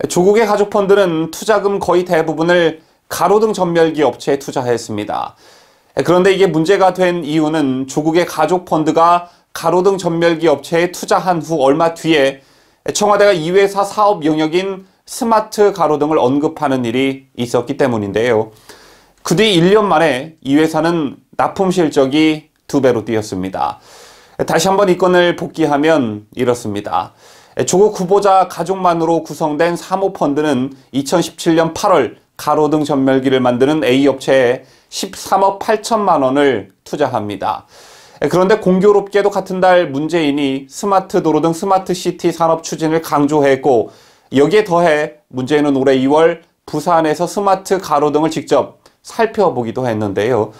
조국의 가족펀드는 투자금 거의 대부분을 가로등 전멸기 업체에 투자했습니다. 그런데 이게 문제가 된 이유는 조국의 가족펀드가 가로등 전멸기 업체에 투자한 후 얼마 뒤에 청와대가 이 회사 사업 영역인 스마트 가로등을 언급하는 일이 있었기 때문인데요. 그 뒤 1년 만에 이 회사는 납품 실적이 2배로 뛰었습니다. 다시 한번 이 건을 복기하면 이렇습니다. 조국 후보자 가족만으로 구성된 사모펀드는 2017년 8월 가로등 전멸기를 만드는 A업체에 13억 8천만 원을 투자합니다. 그런데 공교롭게도 같은 달 문재인이 스마트 도로 등 스마트 시티 산업 추진을 강조했고, 여기에 더해 문재인은 올해 2월 부산에서 스마트 가로등을 직접 살펴보기도 했는데요.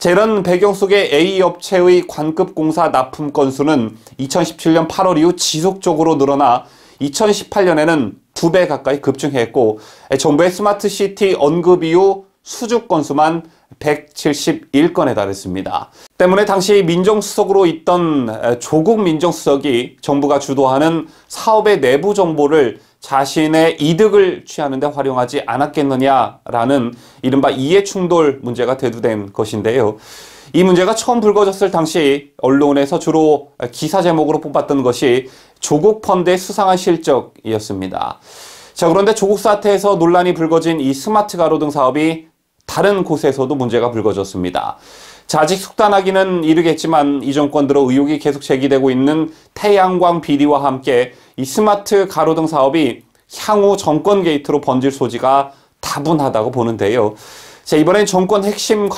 이런 배경 속에 A업체의 관급공사 납품 건수는 2017년 8월 이후 지속적으로 늘어나 2018년에는 2배 가까이 급증했고, 정부의 스마트시티 언급 이후 수주 건수만 171건에 달했습니다. 때문에 당시 민정수석으로 있던 조국 민정수석이 정부가 주도하는 사업의 내부 정보를 자신의 이득을 취하는 데 활용하지 않았겠느냐라는 이른바 이해충돌 문제가 대두된 것인데요. 이 문제가 처음 불거졌을 당시 언론에서 주로 기사 제목으로 뽑았던 것이 조국 펀드의 수상한 실적이었습니다. 자, 그런데 조국 사태에서 논란이 불거진 이 스마트 가로등 사업이 다른 곳에서도 문제가 불거졌습니다. 자, 아직 속단하기는 이르겠지만 이 정권 들어 의혹이 계속 제기되고 있는 태양광 비리와 함께 이 스마트 가로등 사업이 향후 정권 게이트로 번질 소지가 다분하다고 보는데요. 자, 이번엔 정권 핵심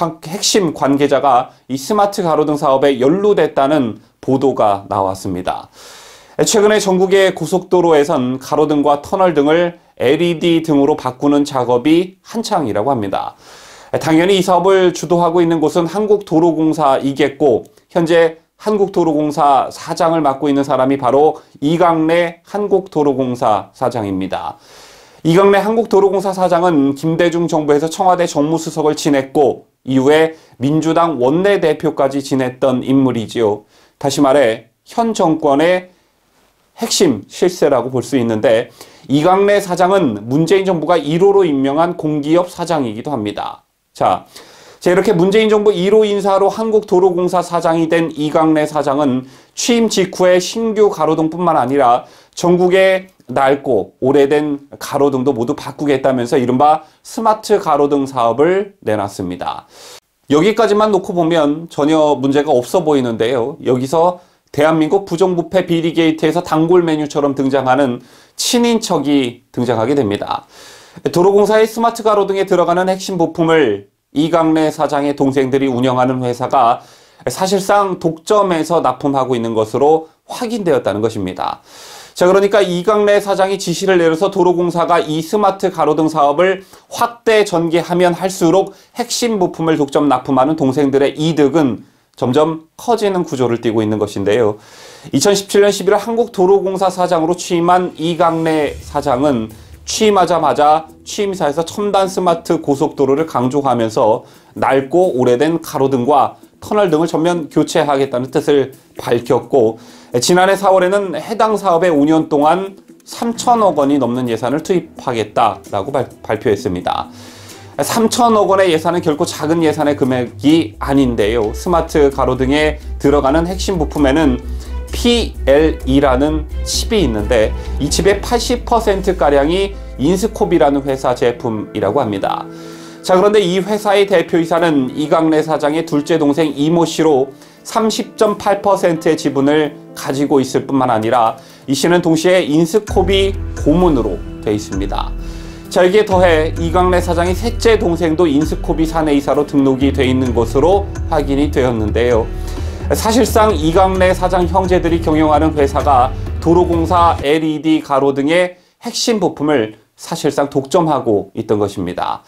관계자가 이 스마트 가로등 사업에 연루됐다는 보도가 나왔습니다. 최근에 전국의 고속도로에선 가로등과 터널 등을 LED 등으로 바꾸는 작업이 한창이라고 합니다. 당연히 이 사업을 주도하고 있는 곳은 한국도로공사이겠고, 현재 한국도로공사 사장을 맡고 있는 사람이 바로 이강래 한국도로공사 사장입니다. 이강래 한국도로공사 사장은 김대중 정부에서 청와대 정무수석을 지냈고, 이후에 민주당 원내대표까지 지냈던 인물이지요. 다시 말해 현 정권의 핵심 실세라고 볼 수 있는데, 이강래 사장은 문재인 정부가 1호로 임명한 공기업 사장이기도 합니다. 자, 이렇게 문재인 정부 1호 인사로 한국도로공사 사장이 된 이강래 사장은 취임 직후에 신규 가로등뿐만 아니라 전국의 낡고 오래된 가로등도 모두 바꾸겠다면서 이른바 스마트 가로등 사업을 내놨습니다. 여기까지만 놓고 보면 전혀 문제가 없어 보이는데요. 여기서 대한민국 부정부패 비리 게이트에서 단골 메뉴처럼 등장하는 친인척이 등장하게 됩니다. 도로공사의 스마트 가로등에 들어가는 핵심 부품을 이강래 사장의 동생들이 운영하는 회사가 사실상 독점해서 납품하고 있는 것으로 확인되었다는 것입니다. 자, 그러니까 이강래 사장이 지시를 내려서 도로공사가 이 스마트 가로등 사업을 확대 전개하면 할수록 핵심 부품을 독점 납품하는 동생들의 이득은 점점 커지는 구조를 띠고 있는 것인데요. 2017년 11월 한국도로공사 사장으로 취임한 이강래 사장은 취임하자마자 취임사에서 첨단 스마트 고속도로를 강조하면서 낡고 오래된 가로등과 터널 등을 전면 교체하겠다는 뜻을 밝혔고, 지난해 4월에는 해당 사업에 5년 동안 3천억 원이 넘는 예산을 투입하겠다라고 발표했습니다. 3천억 원의 예산은 결코 작은 예산의 금액이 아닌데요. 스마트 가로등에 들어가는 핵심 부품에는 PLE라는 칩이 있는데, 이 칩의 80%가량이 인스콥이라는 회사 제품이라고 합니다. 자, 그런데 이 회사의 대표이사는 이강래 사장의 둘째 동생 이모 씨로 30.8%의 지분을 가지고 있을 뿐만 아니라 이 씨는 동시에 인스콥이 고문으로 되어 있습니다. 자, 여기에 더해 이강래 사장의 셋째 동생도 인스콥이 사내이사로 등록이 되어 있는 것으로 확인이 되었는데요. 사실상 이강래 사장 형제들이 경영하는 회사가 도로공사 LED 가로등의 핵심 부품을 사실상 독점하고 있던 것입니다.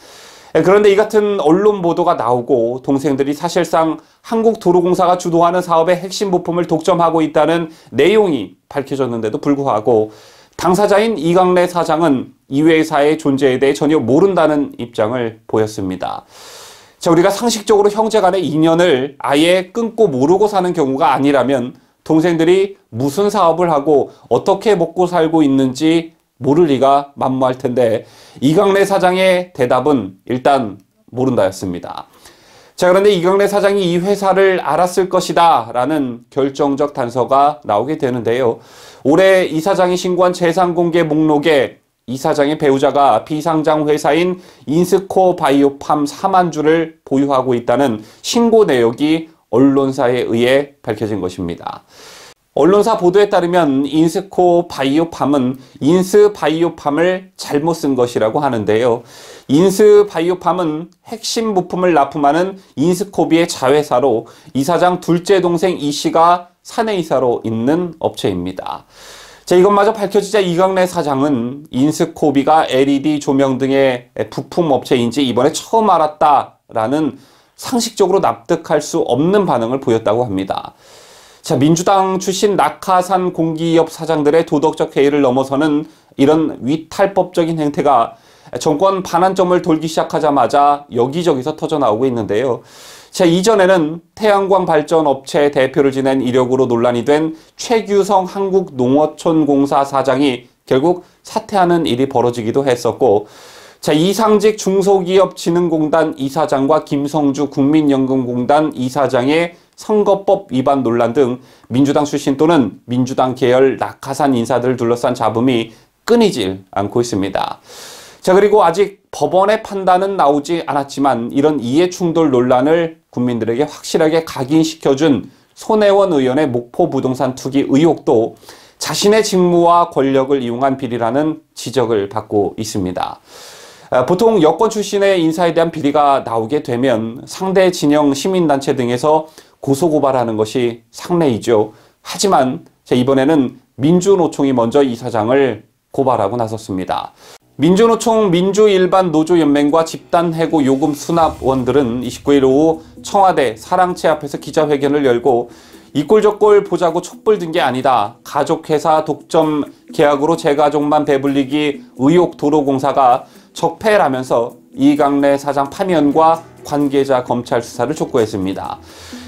그런데 이 같은 언론 보도가 나오고 동생들이 사실상 한국도로공사가 주도하는 사업의 핵심 부품을 독점하고 있다는 내용이 밝혀졌는데도 불구하고 당사자인 이강래 사장은 이 회사의 존재에 대해 전혀 모른다는 입장을 보였습니다. 자, 우리가 상식적으로 형제 간의 인연을 아예 끊고 모르고 사는 경우가 아니라면 동생들이 무슨 사업을 하고 어떻게 먹고 살고 있는지 모를 리가 만무할 텐데 이강래 사장의 대답은 일단 모른다였습니다. 자, 그런데 이강래 사장이 이 회사를 알았을 것이다 라는 결정적 단서가 나오게 되는데요. 올해 이 사장이 신고한 재산 공개 목록에 이 사장의 배우자가 비상장 회사인 인스코 바이오팜 4만 주를 보유하고 있다는 신고 내역이 언론사에 의해 밝혀진 것입니다. 언론사 보도에 따르면 인스코 바이오팜은 인스 바이오팜을 잘못 쓴 것이라고 하는데요. 인스 바이오팜은 핵심 부품을 납품하는 인스코비의 자회사로 이 사장 둘째 동생 이 씨가 사내이사로 있는 업체입니다. 자, 이것마저 밝혀지자 이강래 사장은 인스코비가 LED 조명 등의 부품 업체인지 이번에 처음 알았다라는 상식적으로 납득할 수 없는 반응을 보였다고 합니다. 자, 민주당 출신 낙하산 공기업 사장들의 도덕적 해이를 넘어서는 이런 위탈법적인 행태가 정권 반환점을 돌기 시작하자마자 여기저기서 터져나오고 있는데요. 자, 이전에는 태양광 발전 업체 대표를 지낸 이력으로 논란이 된 최규성 한국농어촌공사 사장이 결국 사퇴하는 일이 벌어지기도 했었고, 자, 이상직 중소기업진흥공단 이사장과 김성주 국민연금공단 이사장의 선거법 위반 논란 등 민주당 출신 또는 민주당 계열 낙하산 인사들을 둘러싼 잡음이 끊이질 않고 있습니다. 자, 그리고 아직 법원의 판단은 나오지 않았지만 이런 이해충돌 논란을 국민들에게 확실하게 각인시켜준 손혜원 의원의 목포 부동산 투기 의혹도 자신의 직무와 권력을 이용한 비리라는 지적을 받고 있습니다. 보통 여권 출신의 인사에 대한 비리가 나오게 되면 상대 진영 시민단체 등에서 고소고발하는 것이 상례이죠. 하지만 이번에는 민주노총이 먼저 이 사장을 고발하고 나섰습니다. 민주노총 민주일반노조연맹과 집단해고 요금수납원들은 29일 오후 청와대 사랑채 앞에서 기자회견을 열고 이 꼴 저 꼴 보자고 촛불 든 게 아니다. 가족회사 독점 계약으로 제가족만 배불리기 의혹 도로공사가 적폐라면서 이강래 사장 파면과 관계자 검찰 수사를 촉구했습니다.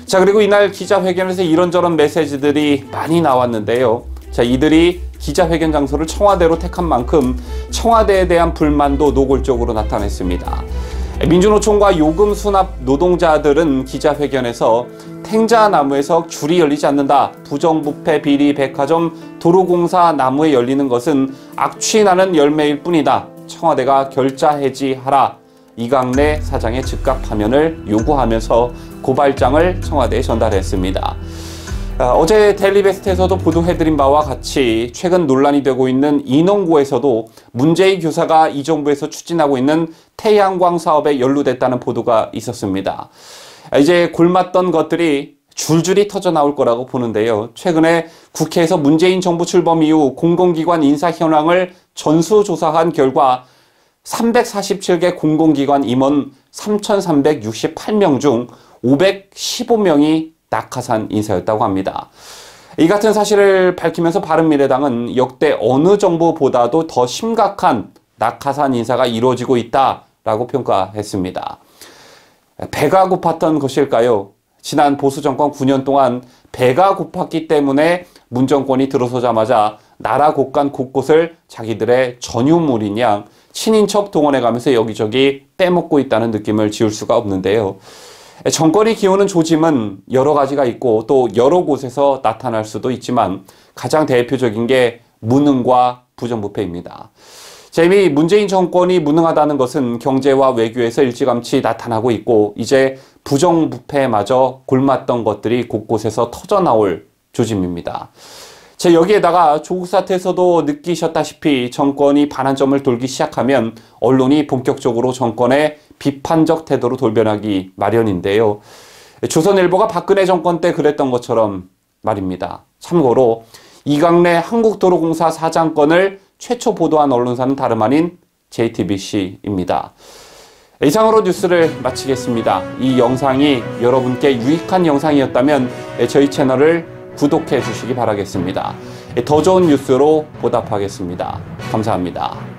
자, 그리고 이날 기자회견에서 이런저런 메시지들이 많이 나왔는데요. 자, 이들이 기자회견 장소를 청와대로 택한 만큼 청와대에 대한 불만도 노골적으로 나타냈습니다. 민주노총과 요금 수납 노동자들은 기자회견에서 탱자나무에서 줄이 열리지 않는다. 부정부패 비리 백화점 도로공사 나무에 열리는 것은 악취나는 열매일 뿐이다. 청와대가 결자 해지하라. 이강래 사장의 즉각 파면을 요구하면서 고발장을 청와대에 전달했습니다. 어제 데일리베스트에서도 보도해드린 바와 같이 최근 논란이 되고 있는 인원고에서도 문재인 교사가 이 정부에서 추진하고 있는 태양광 사업에 연루됐다는 보도가 있었습니다. 이제 골맞던 것들이 줄줄이 터져 나올 거라고 보는데요. 최근에 국회에서 문재인 정부 출범 이후 공공기관 인사 현황을 전수조사한 결과 347개 공공기관 임원 3,368명 중 515명이 낙하산 인사였다고 합니다. 이 같은 사실을 밝히면서 바른미래당은 역대 어느 정부보다도 더 심각한 낙하산 인사가 이루어지고 있다라고 평가했습니다. 배가 고팠던 것일까요? 지난 보수정권 9년 동안 배가 고팠기 때문에 문 정권이 들어서자마자 나라 곳간 곳곳을 자기들의 전유물인 양 친인척 동원해가면서 여기저기 빼먹고 있다는 느낌을 지울 수가 없는데요. 정권이 기우는 조짐은 여러 가지가 있고 또 여러 곳에서 나타날 수도 있지만 가장 대표적인 게 무능과 부정부패입니다. 이미 문재인 정권이 무능하다는 것은 경제와 외교에서 일찌감치 나타나고 있고 이제 부정부패마저 골맞던 것들이 곳곳에서 터져나올 조짐입니다. 여기에다가 조국 사태에서도 느끼셨다시피 정권이 반환점을 돌기 시작하면 언론이 본격적으로 정권의 비판적 태도로 돌변하기 마련인데요. 조선일보가 박근혜 정권 때 그랬던 것처럼 말입니다. 참고로 이강래 한국도로공사 사장건을 최초 보도한 언론사는 다름 아닌 JTBC입니다. 이상으로 뉴스를 마치겠습니다. 이 영상이 여러분께 유익한 영상이었다면 저희 채널을 구독해 주시기 바라겠습니다. 더 좋은 뉴스로 보답하겠습니다. 감사합니다.